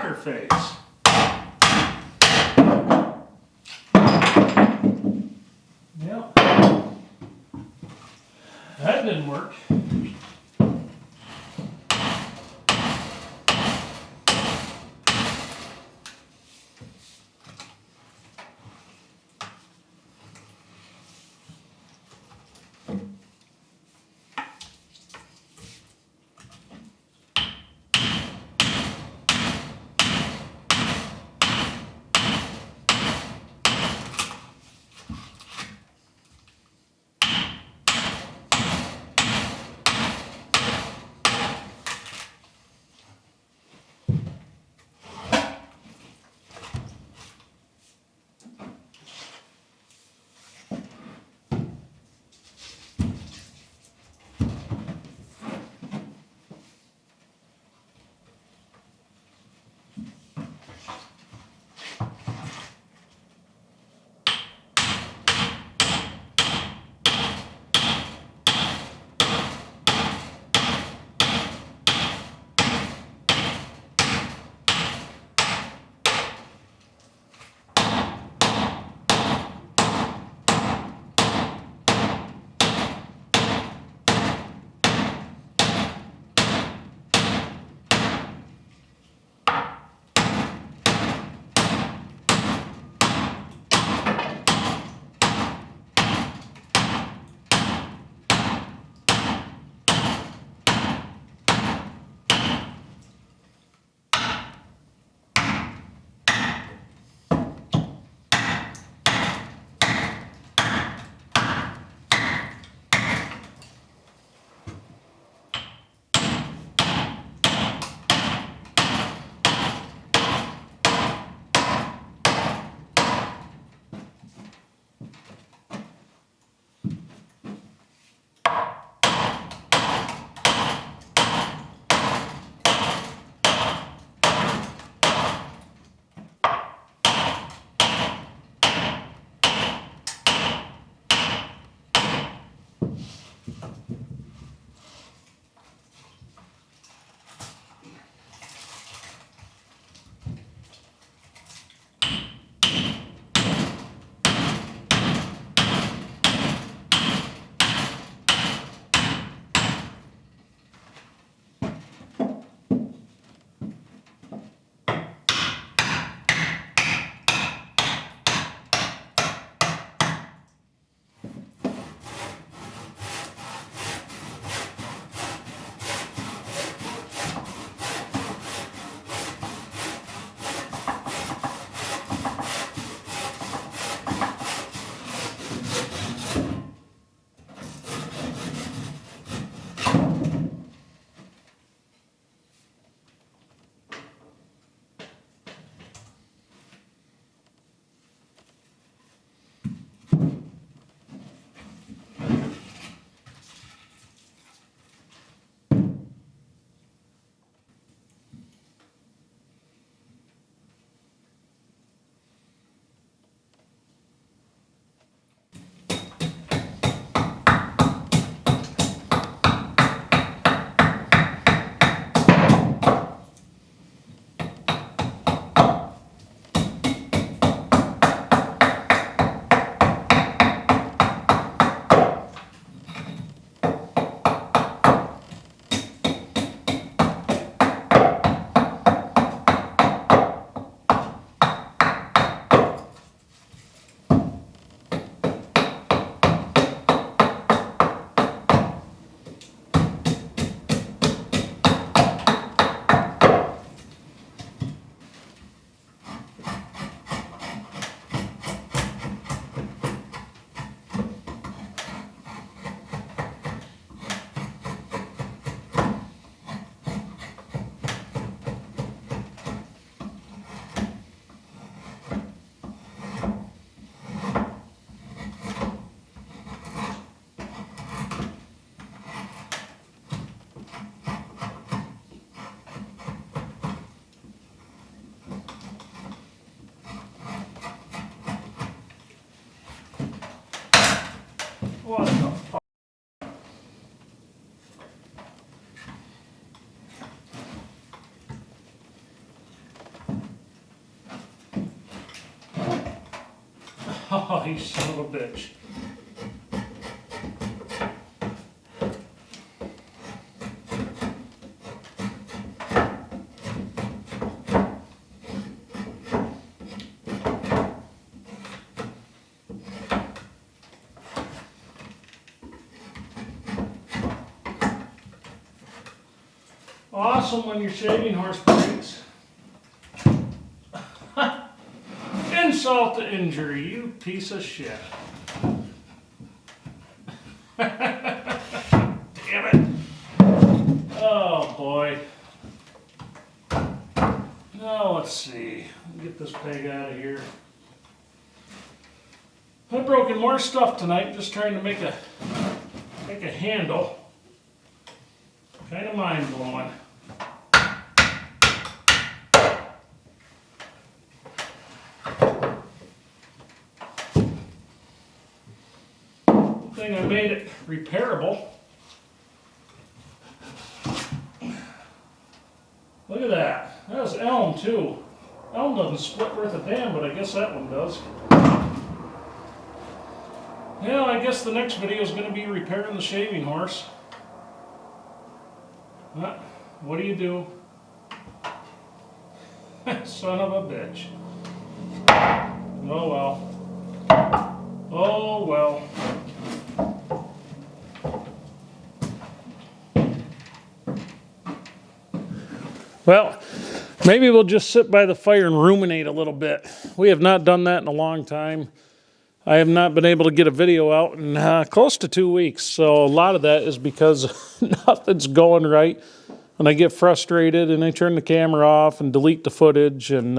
rocker face. Yep. That didn't work. What the fuck? Oh, you son of a bitch. Awesome when your shaving horse breaks. Insult to injury, you piece of shit. Damn it. Oh boy. Now let's see. Get this peg out of here. I've broken more stuff tonight just trying to make a handle. Kind of mind blowing. Thing I made it repairable. Look at that. That was elm too. Elm doesn't split worth a damn, but I guess that one does. Yeah, I guess the next video is going to be repairing the shaving horse. What do you do? Son of a bitch. Oh well. Oh well. Well, maybe we'll just sit by the fire and ruminate a little bit. We have not done that in a long time. I have not been able to get a video out in close to 2 weeks. So a lot of that is because nothing's going right. And I get frustrated and I turn the camera off and delete the footage. And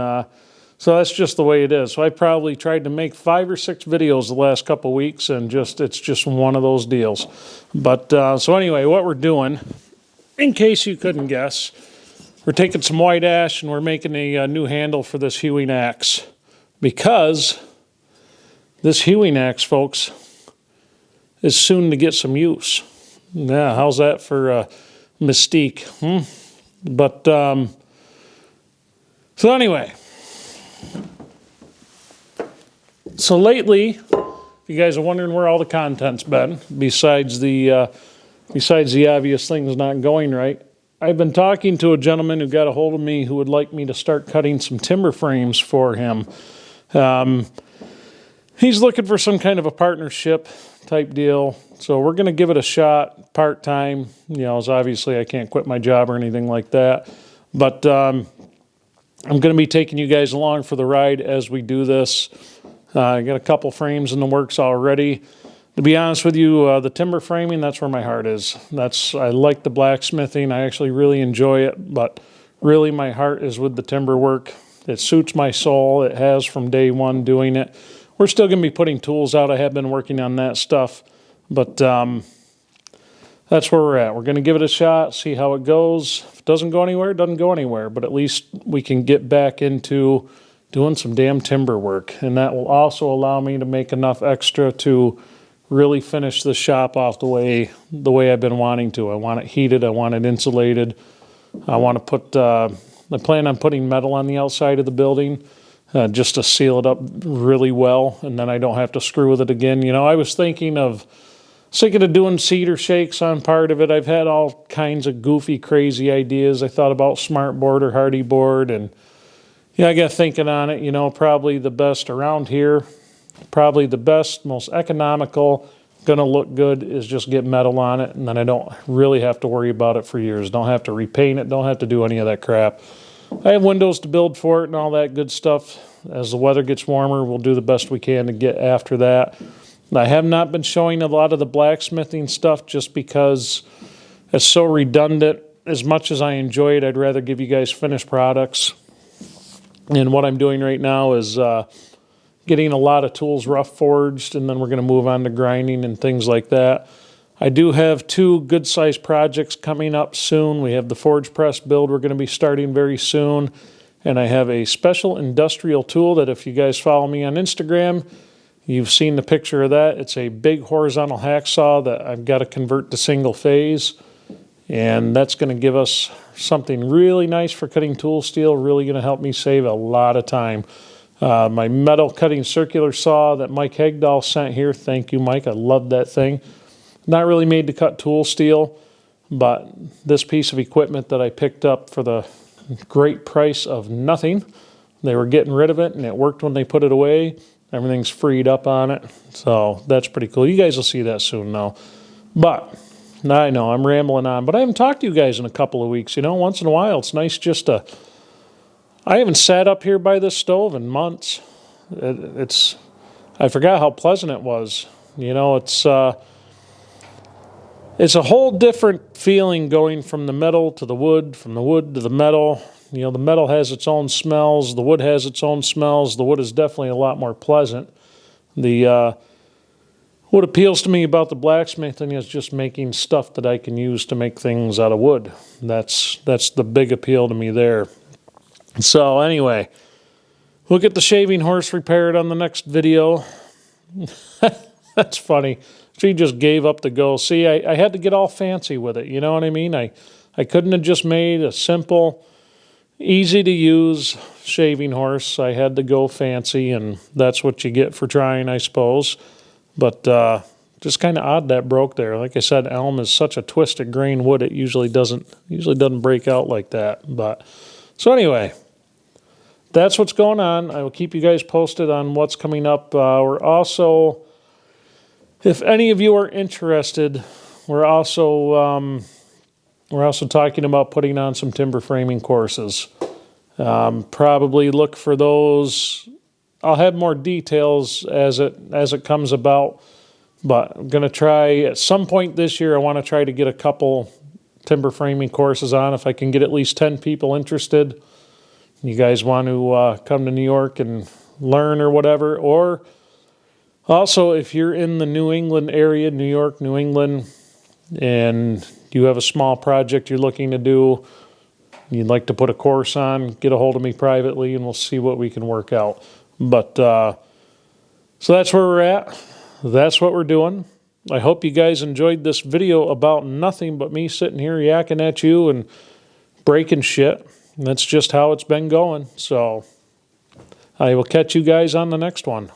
so that's just the way it is. So I probably tried to make 5 or 6 videos the last couple weeks and it's just one of those deals. But so anyway, what we're doing, in case you couldn't guess, we're taking some white ash and we're making a new handle for this hewing axe. Because this hewing axe, folks, is soon to get some use. Yeah, how's that for mystique? But, so anyway. So lately, if you guys are wondering where all the content's been, besides the obvious things not going right, I've been talking to a gentleman who got a hold of me who would like me to start cutting some timber frames for him. He's looking for some kind of a partnership type deal. So we're going to give it a shot part-time. You know, as obviously I can't quit my job or anything like that. But I'm going to be taking you guys along for the ride as we do this. I got a couple frames in the works already. To be honest with you, the timber framing, that's where my heart is. I like the blacksmithing. I actually really enjoy it, but really my heart is with the timber work. It suits my soul. It has from day one doing it. We're still going to be putting tools out. I have been working on that stuff, but that's where we're at. We're going to give it a shot, see how it goes. If it doesn't go anywhere, it doesn't go anywhere, but at least we can get back into doing some damn timber work, and that will also allow me to make enough extra to really finish the shop off the way I've been wanting to. I want it heated. I want it insulated. I want to put. I plan on putting metal on the outside of the building just to seal it up really well, and then I don't have to screw with it again. You know, I was thinking of doing cedar shakes on part of it. I've had all kinds of goofy, crazy ideas. I thought about smart board or hardy board, and I got thinking on it. You know, probably the best around here. Probably the best, most economical, gonna look good is just get metal on it, and then I don't really have to worry about it for years. Don't have to repaint it, don't have to do any of that crap. I have windows to build for it and all that good stuff. As the weather gets warmer, we'll do the best we can to get after that. I have not been showing a lot of the blacksmithing stuff just because it's so redundant. As much as I enjoy it, I'd rather give you guys finished products. And what I'm doing right now is getting a lot of tools rough forged, and then we're going to move on to grinding and things like that. I do have 2 good-sized projects coming up soon. We have the forge press build we're going to be starting very soon, and I have a special industrial tool that if you guys follow me on Instagram, you've seen the picture of that. It's a big horizontal hacksaw that I've got to convert to single phase, and that's going to give us something really nice for cutting tool steel, really going to help me save a lot of time. My metal cutting circular saw that Mike Hegdahl sent here. Thank you, Mike. I love that thing. Not really made to cut tool steel, but this piece of equipment that I picked up for the great price of nothing. They were getting rid of it, and it worked when they put it away. Everything's freed up on it, so that's pretty cool. You guys will see that soon now. But I know I'm rambling on, but I haven't talked to you guys in a couple of weeks. You know, once in a while, it's nice just to... I haven't sat up here by this stove in months. I forgot how pleasant it was. You know, it's a whole different feeling going from the metal to the wood, from the wood to the metal. You know, the metal has its own smells. The wood has its own smells. The wood is definitely a lot more pleasant. What appeals to me about the blacksmithing is just making stuff that I can use to make things out of wood. That's the big appeal to me there. So anyway, we'll get the shaving horse repaired on the next video. That's funny. She just gave up the ghost. See, I had to get all fancy with it. You know what I mean? I couldn't have just made a simple, easy to use shaving horse. I had to go fancy, and that's what you get for trying, I suppose. But just kind of odd that broke there. Like I said, elm is such a twisted grain wood. It usually doesn't break out like that. But so anyway, that's what's going on. I will keep you guys posted on what's coming up. We're also, if any of you are interested, we're also talking about putting on some timber framing courses. Probably look for those. I'll have more details as it comes about, but I'm going to try at some point this year. I want to try to get a couple timber framing courses on. If I can get at least 10 people interested, you guys want to come to New York and learn or whatever, or also if you're in the New England area, New York, New England, and you have a small project you're looking to do, you'd like to put a course on, get a hold of me privately, and we'll see what we can work out. But so that's where we're at. That's what we're doing. I hope you guys enjoyed this video about nothing but me sitting here yakking at you and breaking shit. And that's just how it's been going. So I will catch you guys on the next one.